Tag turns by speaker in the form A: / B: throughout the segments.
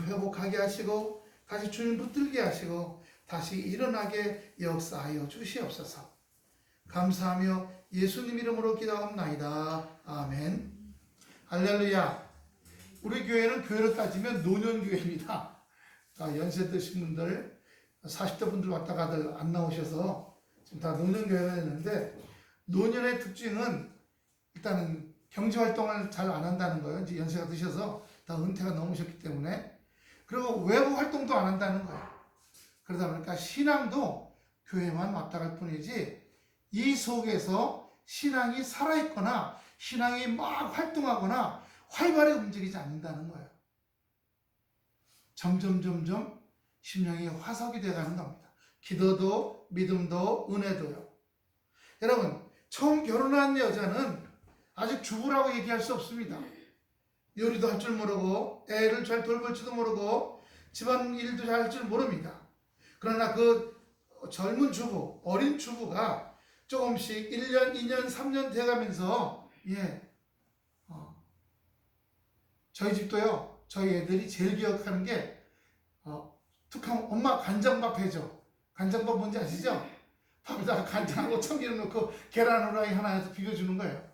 A: 회복하게 하시고 다시 주님 붙들게 하시고 다시 일어나게 역사하여 주시옵소서. 감사하며 예수님 이름으로 기도합나이다. 아멘. 할렐루야. 우리 교회는 교회로 따지면 노년교회입니다. 연세 드신 분들 40대 분들 왔다 가들 안 나오셔서 지금 다 노년교회가 됐는데, 노년의 특징은 일단은 경제활동을 잘 안 한다는 거예요. 이제 연세가 드셔서 다 은퇴가 넘으셨기 때문에. 그리고 외부 활동도 안 한다는 거예요. 그러다 보니까 신앙도 교회만 왔다 갈 뿐이지 이 속에서 신앙이 살아있거나 신앙이 막 활동하거나 활발히 움직이지 않는다는 거예요. 점점 심령이 화석이 되어가는 겁니다. 기도도 믿음도 은혜도요. 여러분, 처음 결혼한 여자는 아직 주부라고 얘기할 수 없습니다. 요리도 할 줄 모르고 애를 잘 돌볼지도 모르고 집안 일도 잘 할 줄 모릅니다. 그러나 그 젊은 주부, 어린 주부가 조금씩 1년, 2년, 3년 돼가면서 저희 집도요, 저희 애들이 제일 기억하는 게 툭하면 엄마 간장밥 해줘. 간장밥 뭔지 아시죠? 밥에다가 간장하고 참기름 넣고 계란 후라이 하나 해서 비벼주는 거예요.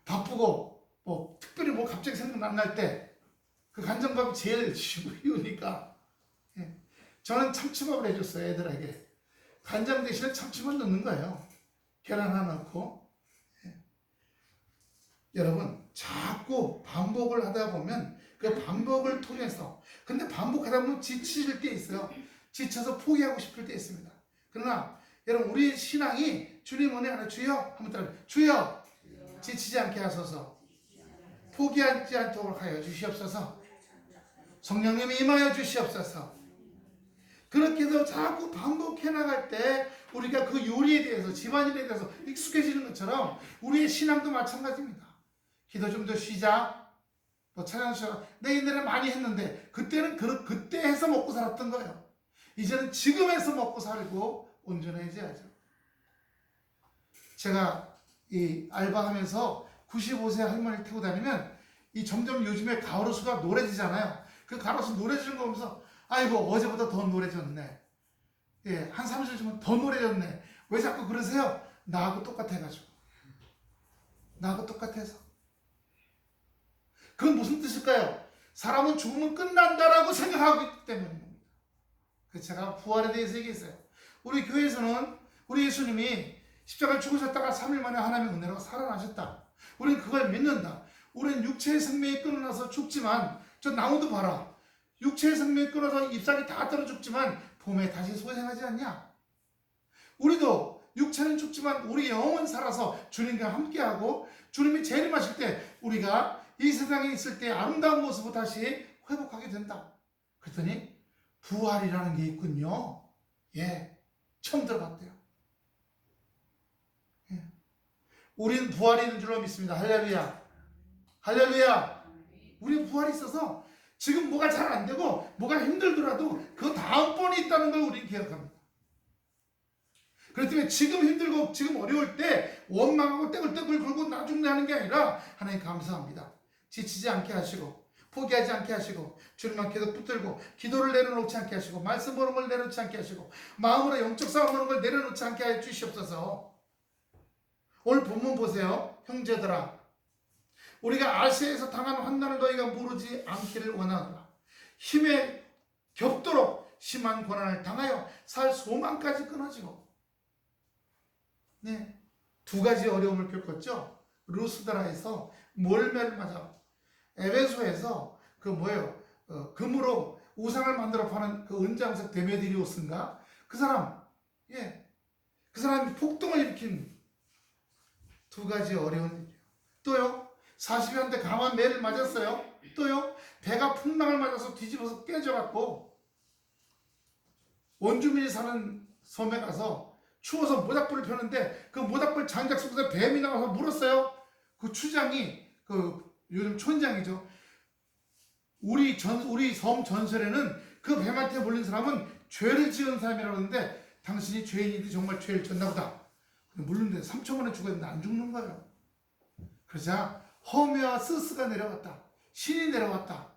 A: 바쁘고 특별히 갑자기 생각 안 날 때 그 간장밥이 제일 쉬우니까 저는 참치밥을 해줬어요. 애들에게 간장 대신에 참치만 넣는 거예요. 계란 하나 넣고. 여러분, 자꾸 반복을 하다 보면 그 반복을 통해서, 근데 반복하다 보면 지칠 때 있어요. 지쳐서 포기하고 싶을 때 있습니다. 그러나 여러분, 우리 신앙이 주님 은혜 안에 주여 한번 따라, 주여 지치지 않게 하소서, 포기하지 않도록 하여 주시옵소서, 성령님이 임하여 주시옵소서. 그렇게 해서 자꾸 반복해 나갈 때 우리가 그 요리에 대해서, 집안일에 대해서 익숙해지는 것처럼 우리의 신앙도 마찬가지입니다. 기도 좀 더 쉬자, 찬양 쉬자. 내 옛날에 많이 했는데 그때는 그때 해서 먹고 살았던 거예요. 이제는 지금 해서 먹고 살고 온전해져야죠. 제가 이 알바하면서 95세 할머니를 태우고 다니면 이 점점 요즘에 가로수가 노래지잖아요. 그 가로수 노래지는 거 보면서 아이고 어제보다 더 노래졌네. 한 30일 전에 더 노래졌네. 왜 자꾸 그러세요? 나하고 똑같아가지고. 나하고 똑같아서. 그건 무슨 뜻일까요? 사람은 죽으면 끝난다라고 생각하고 있기 때문입니다. 그래서 제가 부활에 대해서 얘기했어요. 우리 교회에서는 우리 예수님이 십자가를 죽으셨다가 3일 만에 하나님의 은혜로 살아나셨다. 우리는 그걸 믿는다. 우리는 육체의 생명이 끊어나서 죽지만, 저 나무도 봐라. 육체의 생명이 끊어서 잎사귀 다 떨어 죽지만 봄에 다시 소생하지 않냐? 우리도 육체는 죽지만 우리 영은 살아서 주님과 함께하고, 주님이 재림하실 때 우리가 이 세상에 있을 때 아름다운 모습을 다시 회복하게 된다. 그랬더니 부활이라는 게 있군요. 처음 들어봤대요. 우린 부활이 있는 줄로 믿습니다. 할렐루야. 할렐루야. 우리 부활이 있어서 지금 뭐가 잘 안 되고 뭐가 힘들더라도 그 다음번이 있다는 걸 우리는 기억합니다. 그렇기 때문에 지금 힘들고 지금 어려울 때 원망하고 떼굴떼굴 굴고 나중에 하는 게 아니라 하나님 감사합니다. 지치지 않게 하시고 포기하지 않게 하시고 주님만 계속 붙들고 기도를 내려놓지 않게 하시고 말씀 보는 걸 내려놓지 않게 하시고 마음으로 영적 싸움 하는 걸 내려놓지 않게 해 주시옵소서. 오늘 본문 보세요. 형제들아, 우리가 아시아에서 당한 환난을 너희가 모르지 않기를 원하노라. 힘에 겹도록 심한 고난을 당하여 살 소망까지 끊어지고. 두 가지 어려움을 겪었죠. 루스드라에서 몰매를 맞아, 에베소에서 금으로 우상을 만들어 파는 그 은장색 데메드리오스인가? 그 사람이 폭동을 일으킨 두 가지 어려운 일이에요. 또요, 40여년대 강한 매를 맞았어요. 또요, 배가 풍랑을 맞아서 뒤집어서 깨져갖고 원주민이 사는 섬에 가서 추워서 모닥불을 펴는데 그 모닥불 장작 속에서 뱀이 나와서 물었어요. 그 추장이, 요즘 촌장이죠. 우리 섬 전설에는 그 뱀한테 물린 사람은 죄를 지은 사람이라고 하는데 당신이 죄인인데 정말 죄를 졌나 보다. 물는데 3초 만에 죽었는데 안 죽는 거예요. 그러자 허메와 스스가 내려왔다. 신이 내려왔다.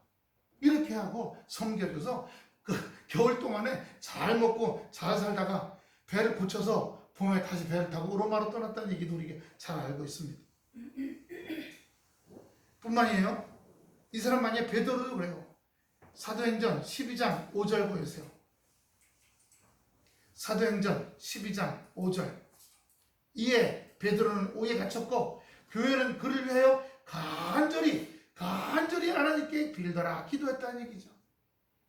A: 이렇게 하고 섬겨줘서 그 겨울 동안에 잘 먹고 잘 살다가 배를 고쳐서 봄에 다시 배를 타고 로마로 떠났다는 얘기도 우리가 잘 알고 있습니다. 뿐만이에요. 이 사람만이 베드로도 그래요. 사도행전 12장 5절 보여주세요. 사도행전 12장 5절. 이에 베드로는 오해 갇혔고 교회는 그를 위하여 간절히 하나님께 빌더라 기도했다는 얘기죠.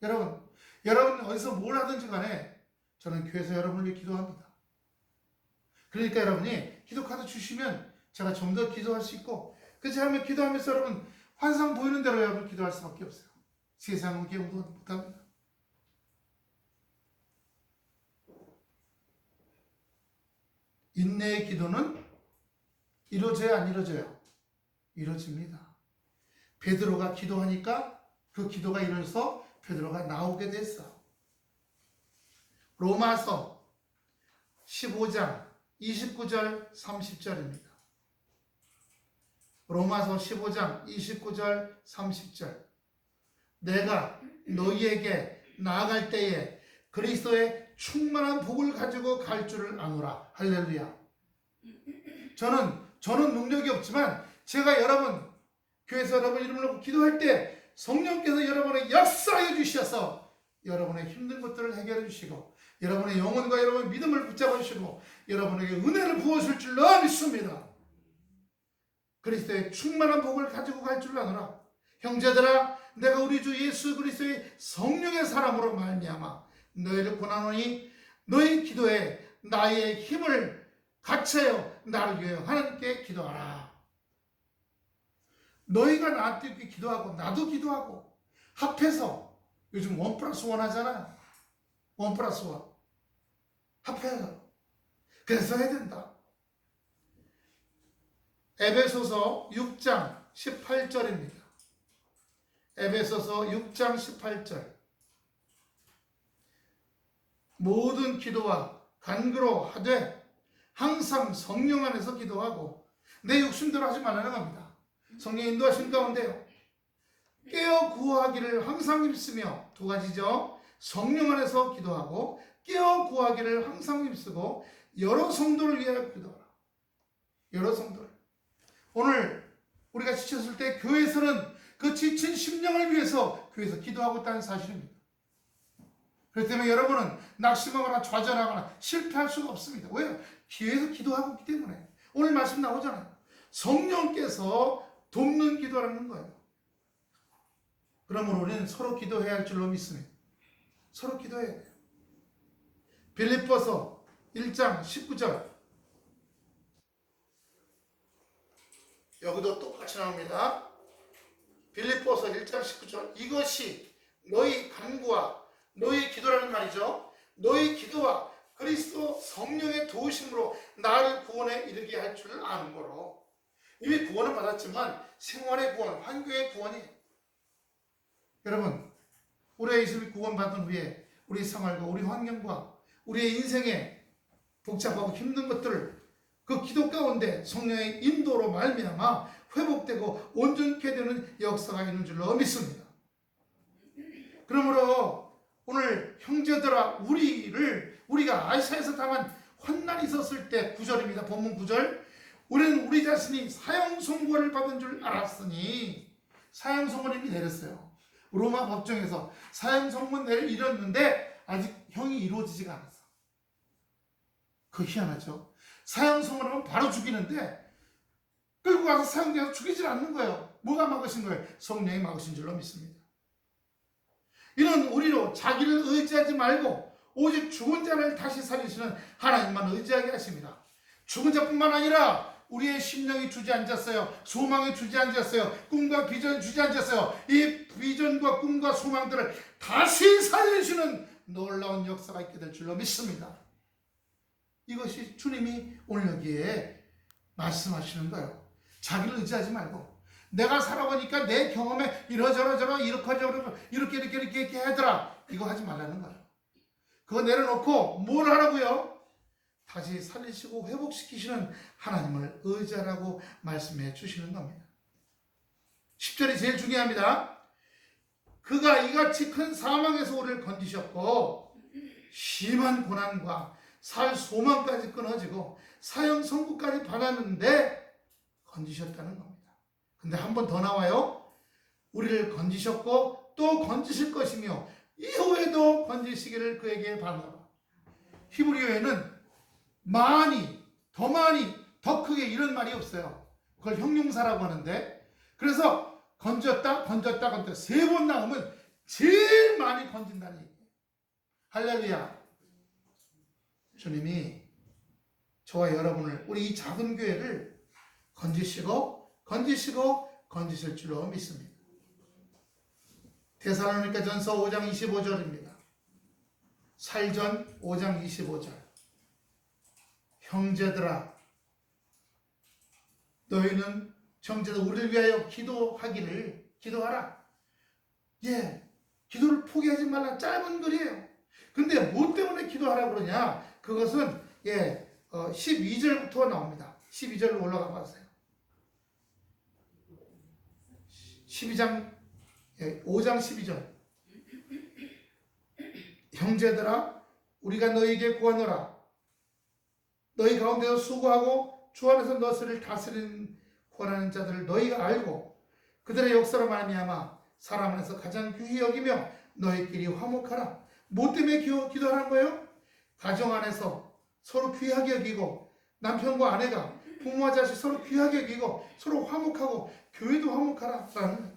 A: 여러분 어디서 뭘 하든지 간에 저는 교회에서 여러분을 위해 기도합니다. 그러니까 여러분이 기도카드 주시면 제가 좀 더 기도할 수 있고, 그렇지 않으면 기도하면서 여러분 환상 보이는 대로 여러분 기도할 수밖에 없어요. 세상은 기도도 못합니다. 인내의 기도는 이루어져야 안 이루어져요? 이루어집니다. 베드로가 기도하니까 그 기도가 이루어져서 베드로가 나오게 됐어. 로마서 15장 29절 30절입니다. 로마서 15장 29절 30절. 내가 너희에게 나아갈 때에 그리스도의 충만한 복을 가지고 갈 줄을 아노라. 할렐루야. 저는 능력이 없지만 제가 여러분 교회에서 여러분 이름을 놓고 기도할 때 성령께서 여러분의 역사해 주셔서 여러분의 힘든 것들을 해결해 주시고 여러분의 영혼과 여러분의 믿음을 붙잡아 주시고 여러분에게 은혜를 부어줄 줄로 믿습니다. 그리스도의 충만한 복을 가지고 갈 줄을 아노라. 형제들아, 내가 우리 주 예수 그리스도의 성령의 사람으로 말미암아 너희를 권하노니 너희 기도에 나의 힘을 갖춰요 나를 위하여 하나님께 기도하라. 너희가 나한테 이렇게 기도하고 나도 기도하고 합해서 요즘 1+1 하잖아요. 1+1 합해서 그래서 해야 된다. 에베소서 6장 18절입니다. 에베소서 6장 18절. 모든 기도와 간구로 하되 항상 성령 안에서 기도하고 내 욕심대로 하지 말라는 겁니다. 성령 인도하신 가운데요. 깨어 구하기를 항상 힘쓰며, 두 가지죠. 성령 안에서 기도하고 깨어 구하기를 항상 힘쓰고 여러 성도를 위하여 기도하라. 여러 성도를. 오늘 우리가 지쳤을 때 교회에서는 그 지친 심령을 위해서 교회에서 기도하고 있다는 사실입니다. 그렇기 때문에 여러분은 낙심하거나 좌절하거나 실패할 수가 없습니다. 왜요? 교회에서 기도하고 있기 때문에. 오늘 말씀 나오잖아요. 성령께서 돕는 기도라는 거예요. 그러므로 우리는 서로 기도해야 할 줄로 믿습니다. 서로 기도해야 돼요. 빌립보서 1장 19절. 여기도 똑같이 나옵니다. 빌립보서 1장 19절. 이것이 너희 간구와 너희 기도라는 말이죠. 너희 기도와 그리스도 성령의 도우심으로 나를 구원에 이르게 할 줄 아는 거로. 이미 구원을 받았지만 생활의 구원, 환경의 구원이. 여러분, 우리의 이슬이 구원받은 후에 우리 생활과 우리 환경과 우리의 인생의 복잡하고 힘든 것들을 그 기도 가운데 성령의 인도로 말미암아 회복되고 온전케 되는 역사가 있는 줄로 믿습니다. 그러므로 오늘 형제들아, 우리가 아시아에서 당한 환난이 있었을 때 9절입니다. 본문 9절. 우리는 우리 자신이 사형 선고를 받은 줄 알았으니. 사형 선고는 이미 내렸어요. 로마 법정에서 사형 선고를 이뤘는데 아직 형이 이루어지지가 않았어. 그거 희한하죠. 사형 선고를 하면 바로 죽이는데 끌고 가서 사형돼서 죽이질 않는 거예요. 뭐가 막으신 거예요? 성령이 막으신 줄로 믿습니다. 이런 우리로 자기를 의지하지 말고 오직 죽은 자를 다시 살리시는 하나님만 의지하게 하십니다. 죽은 자뿐만 아니라 우리의 심령이 주저앉았어요. 소망이 주저앉았어요. 꿈과 비전이 주저앉았어요. 이 비전과 꿈과 소망들을 다시 살리시는 놀라운 역사가 있게 될 줄로 믿습니다. 이것이 주님이 오늘 여기에 말씀하시는 거예요. 자기를 의지하지 말고 내가 살아보니까 내 경험에 이러저러 이렇게 하더라. 이거 하지 말라는 거예요. 그거 내려놓고 뭘 하라고요? 다시 살리시고 회복시키시는 하나님을 의지하라고 말씀해 주시는 겁니다. 10절이 제일 중요합니다. 그가 이같이 큰 사망에서 우리를 건지셨고 심한 고난과 살 소망까지 끊어지고 사형 선고까지 받았는데 건지셨다는 겁니다. 근데 한 번 더 나와요. 우리를 건지셨고 또 건지실 것이며 이후에도 건지시기를 그에게 바라노라. 히브리어에는 많이, 더 크게 이런 말이 없어요. 그걸 형용사라고 하는데, 그래서 건졌다 세 번 나오면 제일 많이 건진다는 얘기예요. 할렐루야. 주님이 저와 여러분을, 우리 이 작은 교회를 건지시고 건지실 줄로 믿습니다. 데살로니가전서 5장 25절입니다. 살전 5장 25절. 형제들아, 너희는 형제들 우리를 위하여 기도하라. 예, 기도를 포기하지 말라. 짧은 글이에요. 근데 뭐 때문에 기도하라 그러냐? 그것은 12절부터 나옵니다. 12절로 올라가 봤어요. 5장 12절. 형제들아, 우리가 너희에게 구하노라. 너희 가운데서 수고하고 주 안에서 너희를 다스리는 권하는 자들을 너희가 알고 그들의 역사로 말미암아 사람 안에서 가장 귀히 여기며 너희끼리 화목하라. 뭐 때문에 기도하라는 거예요? 가정 안에서 서로 귀하게 여기고, 남편과 아내가 부모와 자식 서로 귀하게 여기고 서로 화목하고 교회도 화목하라라는 거예요.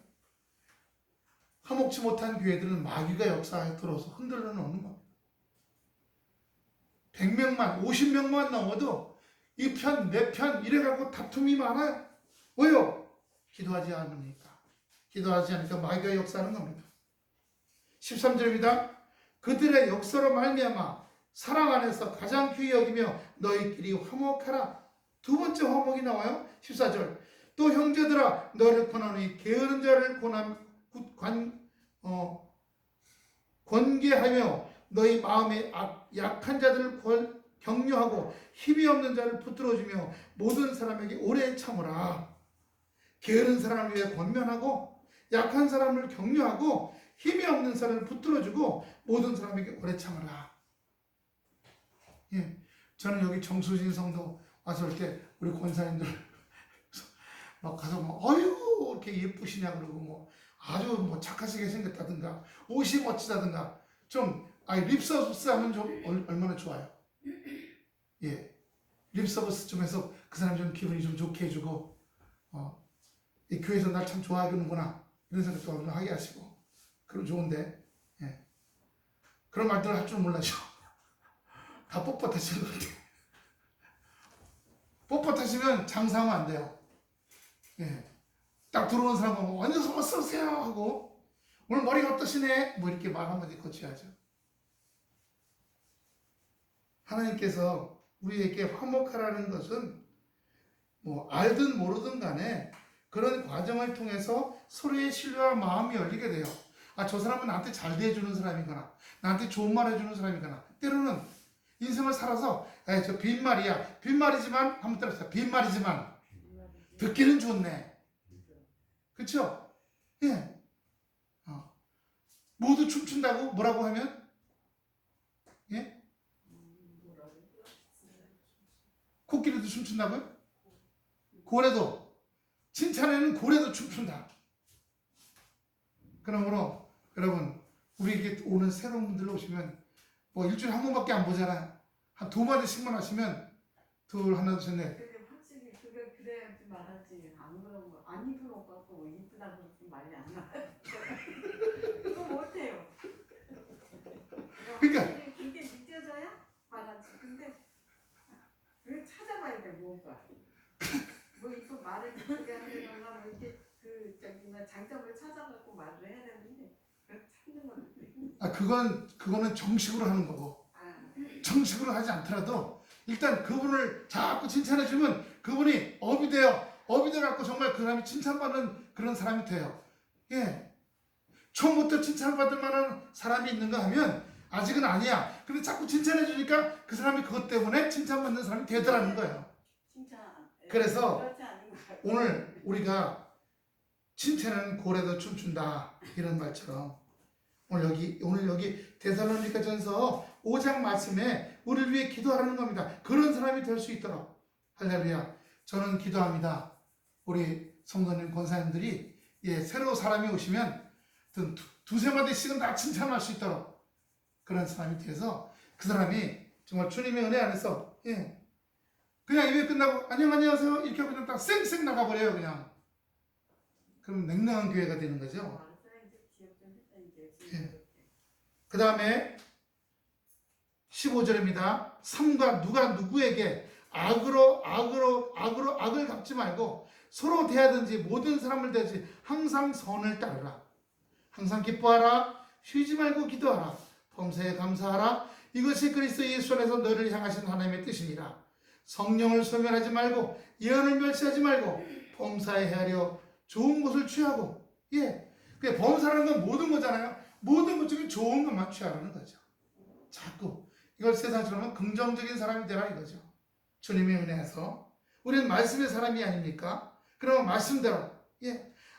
A: 화목치 못한 교회들은 마귀가 역사에 들어서 흔들어 놓는 겁니다. 100명만 50명만 넘어도 이 편 내 편 이래갖고 다툼이 많아요. 왜요? 기도하지 않으니까. 기도하지 않으니까 마귀가 역사하는 겁니다. 13절입니다. 그들의 역사로 말미암아 사랑 안에서 가장 귀히 여기며 너희끼리 화목하라. 두 번째 화목이 나와요. 14절. 또 형제들아, 너를 권하노니 게으른 자를 권계하며 너희 마음에 약한 자들을 격려하고 힘이 없는 자를 붙들어주며 모든 사람에게 오래 참으라. 게으른 사람을 위해 권면하고 약한 사람을 격려하고 힘이 없는 사람을 붙들어주고 모든 사람에게 오래 참으라. 예, 저는 여기 정수진 성도 와서 올 때 우리 권사님들 막 가서 어휴 이렇게 예쁘시냐 그러고 아주 착하시게 생겼다든가 옷이 멋지다든가 좀 립서비스 하면 좀 얼마나 좋아요. 예, 립서비스 좀 해서 그 사람 좀 기분이 좀 좋게 해주고 이 교회에서 날 참 좋아하는구나 이런 생각도 좀 하게 하시고 그럼 좋은데, 예, 그런 말들을 할 줄 몰라죠. 다 뻣뻣하시는 것 같아요. 뻣뻣하시면 장사하면 안 돼요. 예, 딱 들어오는 사람은 완전 속아 쓰세요 하고 오늘 머리가 어떠시네 이렇게 말 한마디 거쳐야죠. 하나님께서 우리에게 화목하라는 것은 알든 모르든 간에 그런 과정을 통해서 서로의 신뢰와 마음이 열리게 돼요. 저 사람은 나한테 잘 대해주는 사람이거나 나한테 좋은 말 해주는 사람이거나, 때로는 인생을 살아서 저 빈말이야, 빈말이지만 한번 따라해보세요. 빈말이지만 듣기는 좋네. 그쵸? 예. 모두 춤춘다고 뭐라고 하면, 예? 코끼리도 춤춘다고요? 고래도, 칭찬에는 고래도 춤춘다. 그러므로 여러분, 우리에게 오는 새로운 분들 오시면 일주일에 한 번밖에 안 보잖아. 한 2마디씩만 하시면 둘, 하나, 둘, 셋, 넷.
B: 근데 확실히 그래야지 말하지. 안 그러면 안 이쁜 오빠 또 이쁘다고 그러면 말이 안 나. 그거 못해요.
A: 그러니까
B: 이게 느껴져야 말하지. 근데 왜 찾아봐야 돼 뭔가. 이쁜 말을 이쁘게 하려면 이렇게 장점을 찾아갖고 말을 해야 되는데 찾는 건.
A: 그거는 정식으로 하는 거고, 정식으로 하지 않더라도 일단 그분을 자꾸 칭찬해주면 그분이 업이 돼요. 업이 돼갖고 정말 그 사람이 칭찬받는 그런 사람이 돼요. 예. 처음부터 칭찬받을 만한 사람이 있는가 하면 아직은 아니야. 근데 자꾸 칭찬해주니까 그 사람이 그것 때문에 칭찬받는 사람이 되더라는 거예요.
B: 칭찬.
A: 그래서 오늘 우리가 칭찬하는 고래도 춤춘다. 이런 말처럼 오늘 여기 데살로니가전서 5장 말씀에 우리를 위해 기도하라는 겁니다. 그런 사람이 될 수 있도록. 할렐루야. 저는 기도합니다. 우리 성도님, 권사님들이 새로 사람이 오시면 두세 마디씩은 다 칭찬할 수 있도록 그런 사람이 돼서 그 사람이 정말 주님의 은혜 안에서 그냥 예배 끝나고 안녕하세요 이렇게 하고 그냥 딱 쌩쌩 나가버려요. 그냥. 그럼 냉랭한 교회가 되는 거죠. 그 다음에 15절입니다. 삼가 누가 누구에게 악을 갚지 말고 서로 대하든지 모든 사람을 대하지 항상 선을 따르라. 항상 기뻐하라. 쉬지 말고 기도하라. 범사에 감사하라. 이것이 그리스도 예수 안에서 너를 향하신 하나님의 뜻이니라. 성령을 소멸하지 말고 예언을 멸시하지 말고 범사에 헤아려 좋은 것을 취하고 범사라는 건 모든 거잖아요. 모든 것 중에 좋은 것만 취하라는 거죠. 자꾸 이걸 세상처럼 긍정적인 사람이 되라 이거죠. 주님의 은혜에서 우리는 말씀의 사람이 아닙니까? 그러면 말씀대로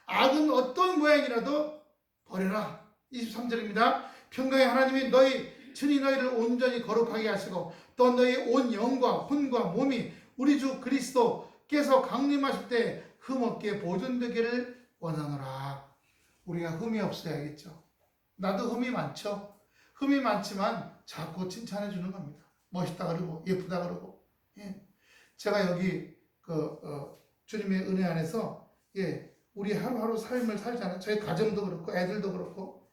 A: 악은 어떤 모양이라도 버려라. 23절입니다. 평강의 하나님이 친히 너희를 온전히 거룩하게 하시고 또 너희 온 영과 혼과 몸이 우리 주 그리스도께서 강림하실 때 흠없게 보존되기를 원하노라. 우리가 흠이 없어야겠죠. 나도 흠이 많죠. 흠이 많지만 자꾸 칭찬해 주는 겁니다. 멋있다 그러고 예쁘다 그러고. 제가 여기 주님의 은혜 안에서 우리 하루하루 삶을 살잖아요. 저희 가정도 그렇고 애들도 그렇고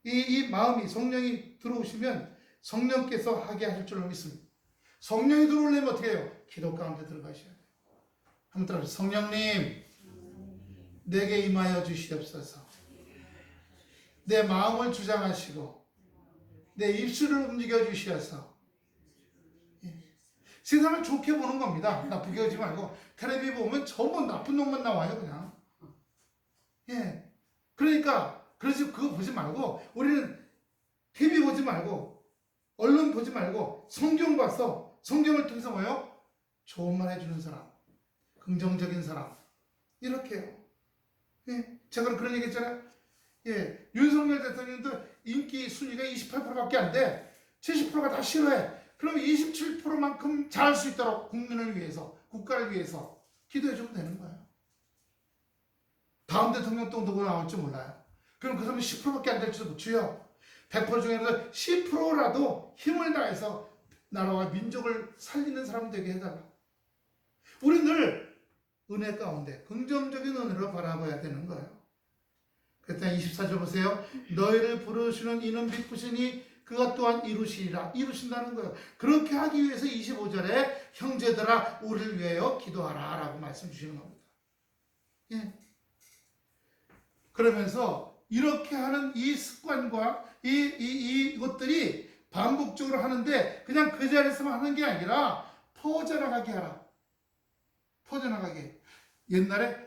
A: 이 마음이 성령이 들어오시면 성령께서 하게 하실 줄로 믿습니다. 성령이 들어오려면 어떻게 해요? 기도 가운데 들어가셔야 돼요. 한번 따라하세요. 성령님 내게 임하여 주시옵소서. 내 마음을 주장하시고 내 입술을 움직여 주시어서 세상을 좋게 보는 겁니다. 나쁘게 하지 말고 텔레비 보면 전부 나쁜 놈만 나와요. 그냥 그래서 그거 보지 말고 우리는 TV 보지 말고 언론 보지 말고 성경 봐서 성경을 통해서 뭐예요? 좋은 말 해주는 사람, 긍정적인 사람 이렇게요. 제가 그런 얘기 했잖아요. 윤석열 대통령도 인기 순위가 28%밖에 안 돼. 70%가 다 싫어해. 그럼 27%만큼 잘할 수 있도록 국민을 위해서, 국가를 위해서 기도해주면 되는 거예요. 다음 대통령 또 누구 나올지 몰라요. 그럼 그 사람이 10%밖에 안 될지도 못해요. 100% 중에서 10%라도 힘을 다해서 나라와 민족을 살리는 사람 되게 해달라. 우리 늘 은혜 가운데 긍정적인 은혜로 바라봐야 되는 거예요. 그랬더니 24절 보세요. 너희를 부르시는 이는 믿으시니 그것 또한 이루시리라. 이루신다는 거예요. 그렇게 하기 위해서 25절에 형제들아 우리를 위하여 기도하라 라고 말씀 주시는 겁니다. 그러면서 이렇게 하는 이 습관과 이것들이 반복적으로 하는데 그냥 그 자리에서만 하는 게 아니라 퍼져나가게 하라. 퍼져나가게. 옛날에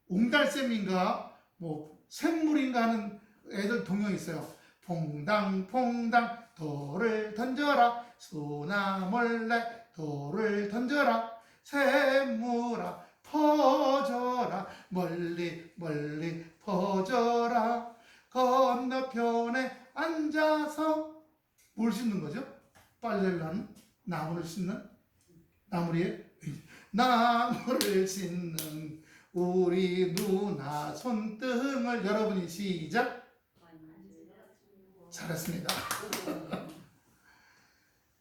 A: 옹달샘인가 샘물인가 하는 애들 동요 있어요. 퐁당퐁당 돌을 던져라. 소나 몰래 돌을 던져라. 샘물아 퍼져라. 멀리 멀리 퍼져라. 건너편에 앉아서 뭘 씻는 거죠? 빨래를 하는 나무를 씻는 나무리에 나무를 씻는 우리 누나 손등을 여러분이 시작. 잘했습니다.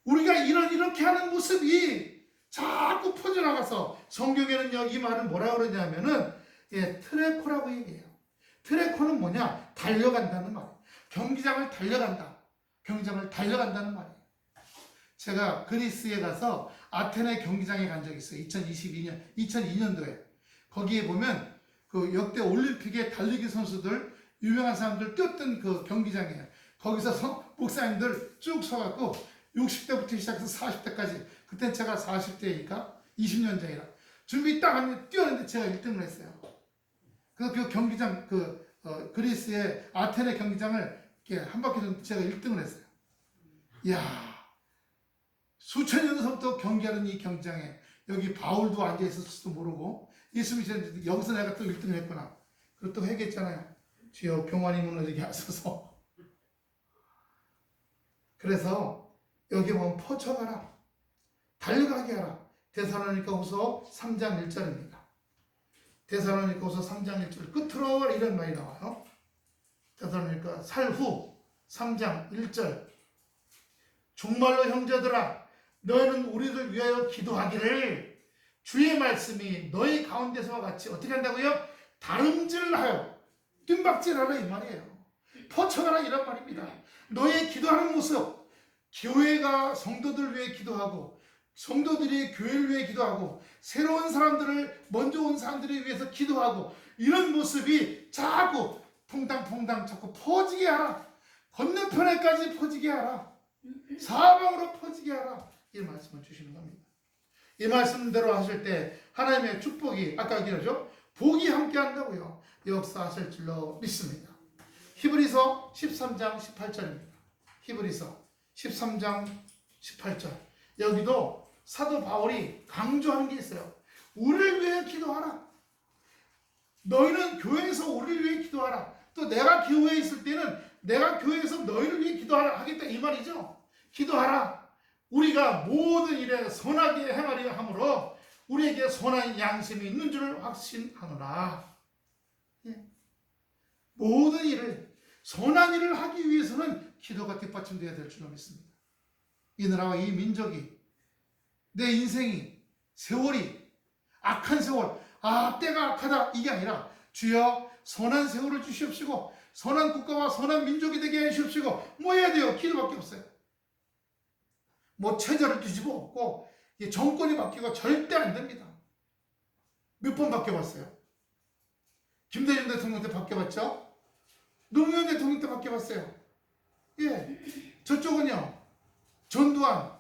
A: 우리가 이렇게 하는 모습이 자꾸 퍼져나가서 성경에는 여기 말은 뭐라고 그러냐면은 트래코라고 얘기해요. 트래코는 뭐냐? 달려간다는 말이에요. 경기장을 달려간다. 경기장을 달려간다는 말이에요. 제가 그리스에 가서 아테네 경기장에 간 적이 있어요. 2002년도에. 거기에 보면 그 역대 올림픽의 달리기 선수들, 유명한 사람들 뛰었던 그 경기장이에요. 거기서 목사님들 쭉 서갖고 60대부터 시작해서 40대까지, 그때 제가 40대니까 20년 전이라 준비 딱 하면 뛰었는데 제가 1등을 했어요. 그래서 그 경기장, 그리스의 아테네 경기장을 이렇게 한 바퀴 좀 제가 1등을 했어요. 이야, 수천 년 전부터 경기하는 이 경기장에 여기 바울도 앉아있을지도 모르고 예수님이 이제 여기서 내가 또 1등을 했구나. 그리고 또 회개했잖아요. 주여 병환이 무너지게 하소서. 그래서 여기 보면 퍼쳐가라. 달려가게 하라. 데살로니가후서 3장 1절입니다. 데살로니가후서 3장 1절 끝으로 이런 말이 나와요. 데살로니가 살후 3장 1절 정말로 형제들아 너희는 우리를 위하여 기도하기를 주의 말씀이 너희 가운데서와 같이 어떻게 한다고요? 다름질하여 뜀박질하라 이 말이에요. 퍼쳐가라 이런 말입니다. 너의 기도하는 모습, 교회가 성도들 위해 기도하고 성도들이 교회를 위해 기도하고 새로운 사람들을 먼저 온 사람들을 위해서 기도하고 이런 모습이 자꾸 퐁당퐁당 자꾸 퍼지게 하라. 건너편에까지 퍼지게 하라. 사방으로 퍼지게 하라. 이 말씀을 주시는 겁니다. 이 말씀대로 하실 때 하나님의 축복이 아까 얘기하죠. 복이 함께 한다고요. 역사하실 줄로 믿습니다. 히브리서 13장 18절입니다. 히브리서 13장 18절. 여기도 사도 바울이 강조하는 게 있어요. 우리를 위해 기도하라. 너희는 교회에서 우리를 위해 기도하라. 또 내가 교회에 있을 때는 내가 교회에서 너희를 위해 기도하라 하겠다 이 말이죠. 기도하라. 우리가 모든 일에 선하게 행하려 함으로 우리에게 선한 양심이 있는 줄을 확신하노라. 예. 모든 일을 선한 일을 하기 위해서는 기도가 뒷받침되어야 될 줄로 믿습니다. 이 나라와 이 민족이 내 인생이 세월이 악한 세월 때가 악하다 이게 아니라 주여 선한 세월을 주시옵시고 선한 국가와 선한 민족이 되게 해주시옵시고 뭐 해야 돼요? 기도밖에 없어요. 뭐 체제를 뒤집어 엎고 정권이 바뀌고 절대 안 됩니다. 몇 번 바뀌어봤어요? 김대중 대통령 때 바뀌어봤죠? 노무현 대통령 때 바뀌어봤어요. 예, 저쪽은요 전두환,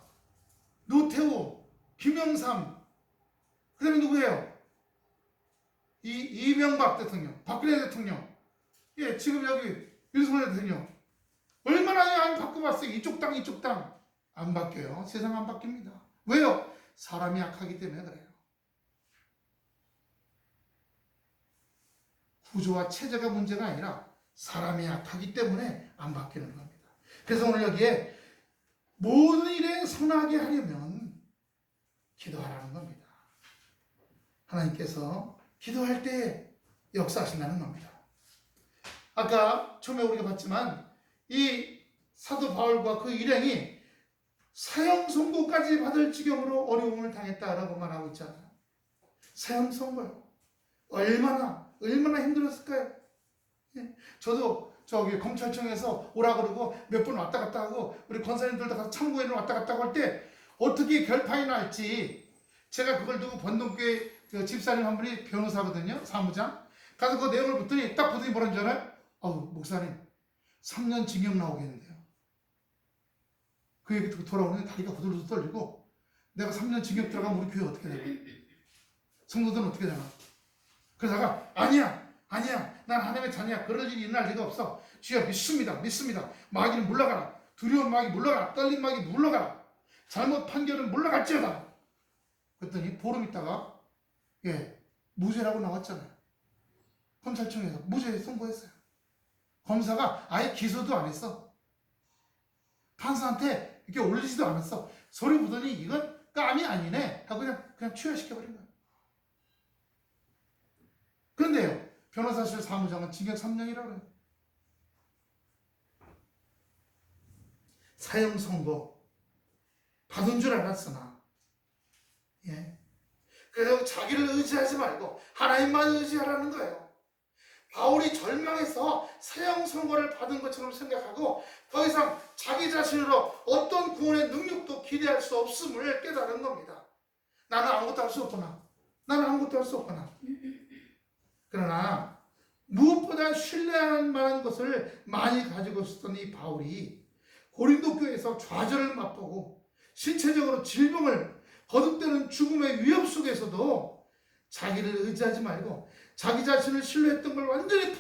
A: 노태우, 김영삼, 그 다음에 누구예요? 이명박 대통령, 박근혜 대통령, 예, 지금 여기 윤석열 대통령 얼마나 안 바꿔봤어요? 이쪽 당 이쪽 당 안 바뀌어요. 세상 안 바뀝니다. 왜요? 사람이 약하기 때문에 그래요. 구조와 체제가 문제가 아니라 사람이 약하기 때문에 안 바뀌는 겁니다. 그래서 오늘 여기에 모든 일에 선하게 하려면 기도하라는 겁니다. 하나님께서 기도할 때 역사하신다는 겁니다. 아까 처음에 우리가 봤지만 이 사도 바울과 그 일행이 사형 선고까지 받을 지경으로 어려움을 당했다라고 말하고 있잖아요. 사형 선고요. 얼마나 힘들었을까요? 예. 저도 저기 검찰청에서 오라 그러고 몇 번 왔다 갔다 하고 우리 권사님들도 가서 참고인을 왔다 갔다 할 때 어떻게 결판이 날지 제가 그걸 두고 번동교회 그 집사님 한 분이 변호사거든요. 사무장. 가서 그 내용을 봤더니 딱 보더니 뭐라는 줄 알아요? 목사님 3년 징역 나오겠는데요. 그 얘기 듣고 돌아오는데 다리가 후들후들 떨리고 내가 3년 징역 들어가면 우리 교회 어떻게 되나? 성도들은 어떻게 되나? 그러다가 아니야 난 하나님의 자녀야. 그럴 일이 일어날 리가 없어. 주여 믿습니다. 마귀는 물러가라. 두려운 마귀 물러가라. 떨린 마귀 물러가라. 잘못 판결은 물러갈지어다. 그랬더니 보름 있다가 무죄라고 나왔잖아요. 검찰청에서 무죄 선고했어요. 검사가 아예 기소도 안 했어. 판사한테 이렇게 올리지도 않았어. 소리 보더니 이건 깜이 아니네 하고 그냥 취하시켜버린 거예요. 그런데요, 변호사실 사무장은 징역 3년이라고 해요. 사형 선고 받은 줄 알았으나 그래서 자기를 의지하지 말고 하나님만 의지하라는 거예요. 바울이 절망해서 사형 선고를 받은 것처럼 생각하고 더 이상 자기 자신으로 어떤 구원의 능력도 기대할 수 없음을 깨달은 겁니다. 나는 아무것도 할 수 없구나. 그러나 무엇보다 신뢰할 만한 것을 많이 가지고 있었던 이 바울이 고린도 교회에서 좌절을 맛보고 신체적으로 질병을 거듭되는 죽음의 위협 속에서도 자기를 의지하지 말고 자기 자신을 신뢰했던 걸 완전히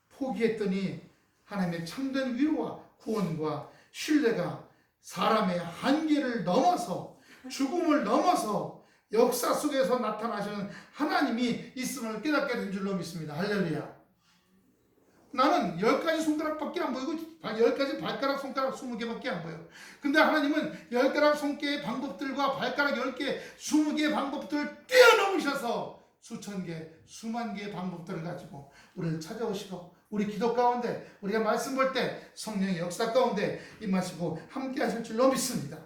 A: 포기했더니 하나님의 참된 위로와 구원과 신뢰가 사람의 한계를 넘어서 죽음을 넘어서 역사 속에서 나타나시는 하나님이 있음을 깨닫게 된 줄로 믿습니다. 할렐루야. 나는 10가지 손가락밖에 안 보이고 10가지 발가락 손가락 20개밖에 안 보여. 근데 하나님은 10가락 손개의 방법들과 발가락 10개 20개의 방법들을 뛰어넘으셔서 수천 개 수만 개의 방법들을 가지고 우리를 찾아오시고 우리 기도 가운데 우리가 말씀 볼 때 성령의 역사 가운데 임하시고 함께 하실 줄로 믿습니다.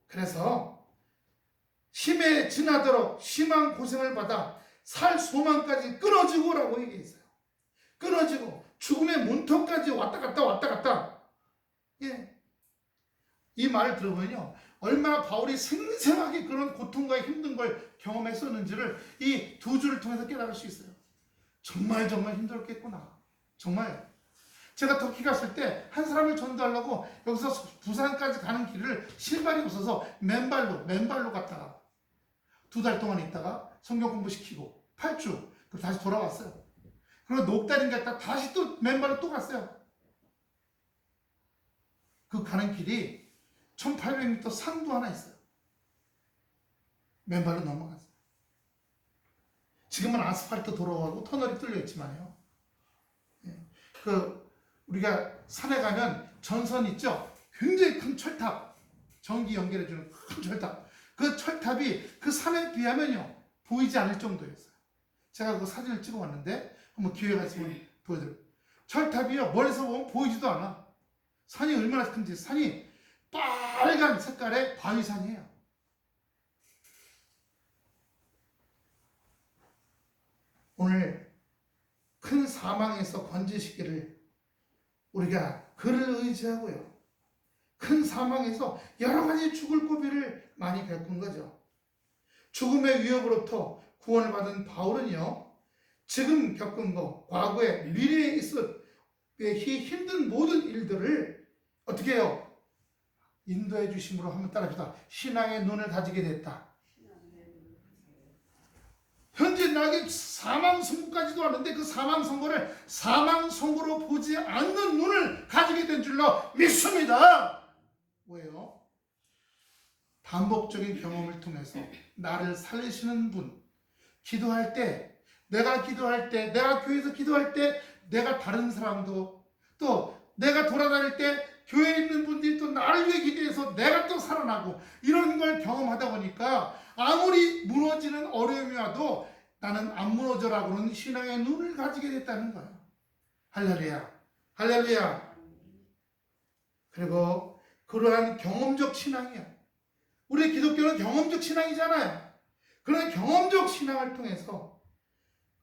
A: 그래서 힘에 지나도록 심한 고생을 받아 살 소망까지 끊어지고라고 얘기했어요. 끊어지고 죽음의 문턱까지 왔다 갔다. 예. 이 말을 들어보면요, 얼마나 바울이 생생하게 그런 고통과 힘든 걸 경험했었는지를 이 두 줄을 통해서 깨달을 수 있어요. 정말 힘들었겠구나. 정말. 제가 터키 갔을 때 한 사람을 전도하려고 여기서 부산까지 가는 길을 신발이 없어서 맨발로 갔다가 2달 동안 있다가 성경 공부시키고 8주 그리고 다시 돌아왔어요. 그리고 녹달인가 갔다 다시 또 맨발로 또 갔어요. 그 가는 길이 1800m 산도 하나 있어요. 맨발로 넘어갔어요. 지금은 아스팔트 도로하고 터널이 뚫려 있지만요. 우리가 산에 가면 전선 있죠? 굉장히 큰 철탑, 전기 연결해주는 큰 철탑. 그 철탑이 그 산에 비하면요 보이지 않을 정도였어요. 제가 그 사진을 찍어왔는데 한번 기회가 있으면 보여드려요. 철탑이요 멀리서 보면 보이지도 않아. 산이 얼마나 큰지. 산이 빨간 색깔의 바위산이에요. 오늘 큰 사망에서 건지시기를 우리가 그를 의지하고요, 큰 사망에서 여러 가지 죽을 고비를 많이 겪은 거죠. 죽음의 위협으로부터 구원을 받은 바울은요, 지금 겪은 거, 과거에 미래에 있을 힘든 모든 일들을 어떻게 해요? 인도해 주심으로 한번 따라합시다. 신앙의 눈을 가지게 됐다. 현재 나에게 사망 선고까지도 왔는데 그 사망 선고를 사망 선고로 보지 않는 눈을 가지게 된 줄로 믿습니다. 뭐예요? 반복적인 경험을 통해서 나를 살리시는 분, 기도할 때, 내가 교회에서 기도할 때, 내가 다른 사람도, 또 내가 돌아다닐 때 교회에 있는 분들이 또 나를 위해 기도해서 내가 또 살아나고, 이런 걸 경험하다 보니까 아무리 무너지는 어려움이 와도 나는 안 무너져라고는 신앙의 눈을 가지게 됐다는 거예요. 할렐루야. 할렐루야. 그리고 그러한 경험적 신앙이야. 우리 기독교는 경험적 신앙이잖아요. 그런 경험적 신앙을 통해서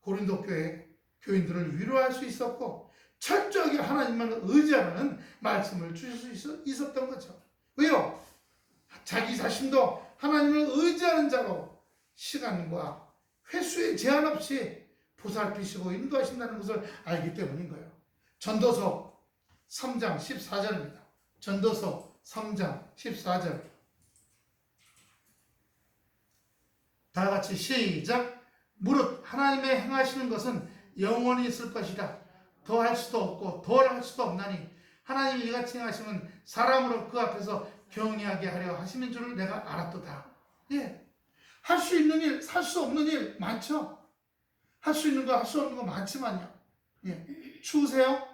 A: 고린도 교회 교인들을 위로할 수 있었고, 철저하게 하나님만 의지하는 말씀을 주실 수 있었던 거죠. 왜요? 자기 자신도 하나님을 의지하는 자로 시간과 횟수에 제한 없이 보살피시고 인도하신다는 것을 알기 때문인 거예요. 전도서 3장 14절입니다. 전도서 3장 14절. 다 같이 시작. 무릇 하나님의 행하시는 것은 영원히 있을 것이다. 더 할 수도 없고 덜 할 수도 없나니 하나님이 이같이 행하시면 사람으로 그 앞에서 경외하게 하려 하시는 줄을 내가 알았도다. 예. 할 수 있는 일, 살 수 없는 일 많죠? 할 수 있는 거, 할 수 없는 거 많지만요. 예. 추우세요?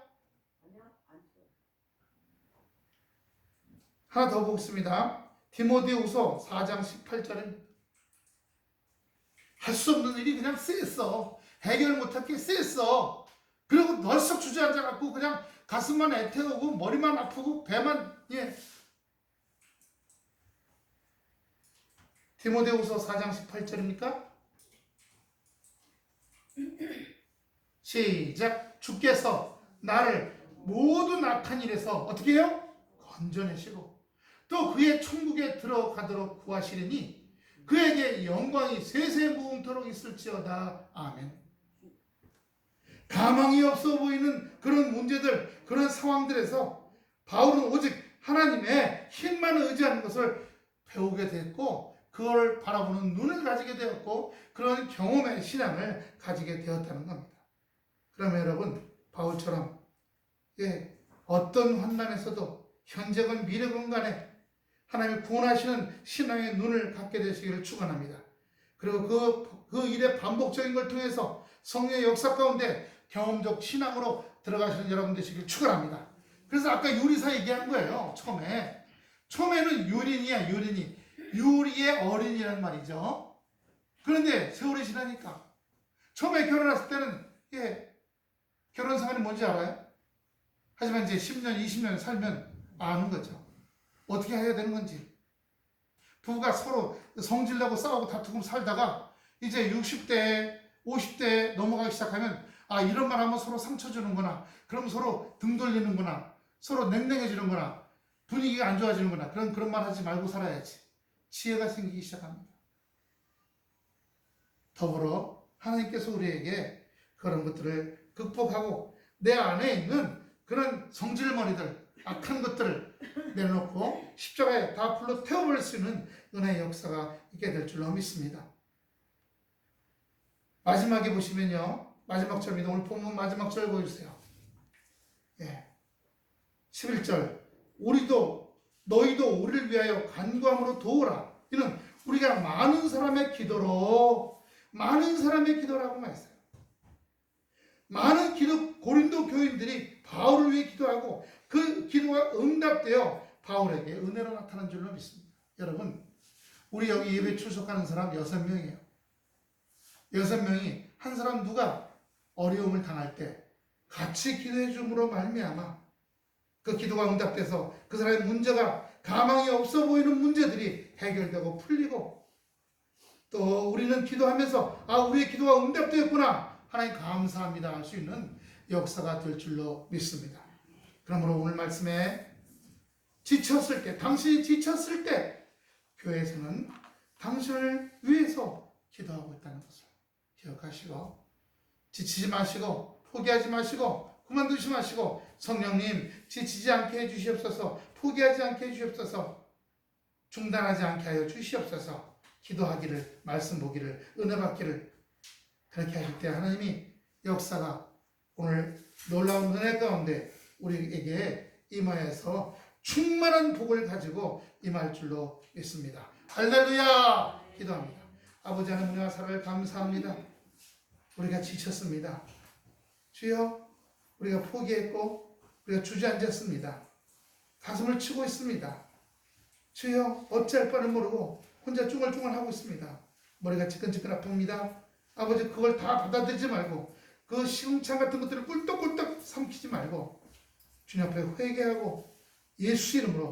A: 하나 더 보겠습니다. 디모데후서 4장 18절입니다. 할 수 없는 일이 그냥 쎄했어. 해결 못할 게 쎄했어. 그리고 널썩 주저앉아갖고 그냥 가슴만 애태우고 머리만 아프고 배만, 예. 디모데후서 4장 18절입니까? 시작. 주께서 나를 모든 악한 일에서 어떻게 해요? 건져내시고 또 그의 천국에 들어가도록 구하시리니 그에게 영광이 세세 무궁토록 있을지어다. 아멘. 가망이 없어 보이는 그런 문제들, 그런 상황들에서 바울은 오직 하나님의 힘만 의지하는 것을 배우게 됐고, 그걸 바라보는 눈을 가지게 되었고, 그런 경험의 신앙을 가지게 되었다는 겁니다. 그러면 여러분, 바울처럼 어떤 환난에서도 현재건 미래건 간에 하나님이 구원하시는 신앙의 눈을 갖게 되시기를 축원합니다. 그리고 그 일의 반복적인 걸 통해서 성령의 역사 가운데 경험적 신앙으로 들어가시는 여러분 되시길 축원합니다. 그래서 아까 요리사 얘기한 거예요. 처음에는 유린이야, 유린이. 유리의 어린이라는 말이죠. 그런데 세월이 지나니까 처음에 결혼했을 때는 결혼 생활이 뭔지 알아요? 하지만 이제 10년, 20년 살면 아는 거죠. 어떻게 해야 되는 건지. 부부가 서로 성질내고 싸우고 다투고 살다가 이제 60대, 50대 넘어가기 시작하면 이런 말 하면 서로 상처 주는구나. 그럼 서로 등 돌리는구나. 서로 냉랭해지는구나. 분위기가 안 좋아지는구나. 그런 말 하지 말고 살아야지. 지혜가 생기기 시작합니다. 더불어 하나님께서 우리에게 그런 것들을 극복하고 내 안에 있는 그런 성질머리들, 악한 것들을 내놓고 십자가에 다 불러 태워버릴 수 있는 은혜의 역사가 있게 될 줄로 믿습니다. 마지막에 보시면요. 마지막 절입니다. 오늘 본문 마지막 절 보여주세요. 11절. 너희도 우리를 위하여 간구함으로 도우라. 이는 우리가 많은 사람의 기도라고만 했어요. 많은 고린도 교인들이 바울을 위해 기도하고 그 기도가 응답되어 바울에게 은혜로 나타난 줄로 믿습니다. 여러분, 우리 여기 예배 출석하는 사람 6명이에요. 6명이 한 사람 누가 어려움을 당할 때 같이 기도해 줌으로 말미암아 그 기도가 응답돼서 그 사람의 문제가 가망이 없어 보이는 문제들이 해결되고 풀리고 또 우리는 기도하면서 우리의 기도가 응답되었구나 하나님 감사합니다 할 수 있는 역사가 될 줄로 믿습니다. 그러므로 오늘 말씀에 당신이 지쳤을 때 교회에서는 당신을 위해서 기도하고 있다는 것을 기억하시고 지치지 마시고 포기하지 마시고 그만두지 마시고 성령님 지치지 않게 해주시옵소서. 포기하지 않게 해주시옵소서. 중단하지 않게 하여 주시옵소서. 기도하기를, 말씀 보기를, 은혜 받기를 그렇게 하실 때 하나님이 역사가 오늘 놀라운 은혜 가운데 우리에게 임하여서 충만한 복을 가지고 임할 줄로 믿습니다. 할렐루야! 기도합니다. 아버지 하나님 은혜와 사랑을 감사합니다. 우리가 지쳤습니다. 주여, 우리가 포기했고 우리가 주저앉았습니다. 가슴을 치고 있습니다. 주여, 어찌할 바를 모르고 혼자 쭈글쭈글 하고 있습니다. 머리가 지끈지끈 아픕니다. 아버지, 그걸 다 받아들이지 말고 그 시궁창 같은 것들을 꿀떡꿀떡 삼키지 말고 주님 앞에 회개하고 예수 이름으로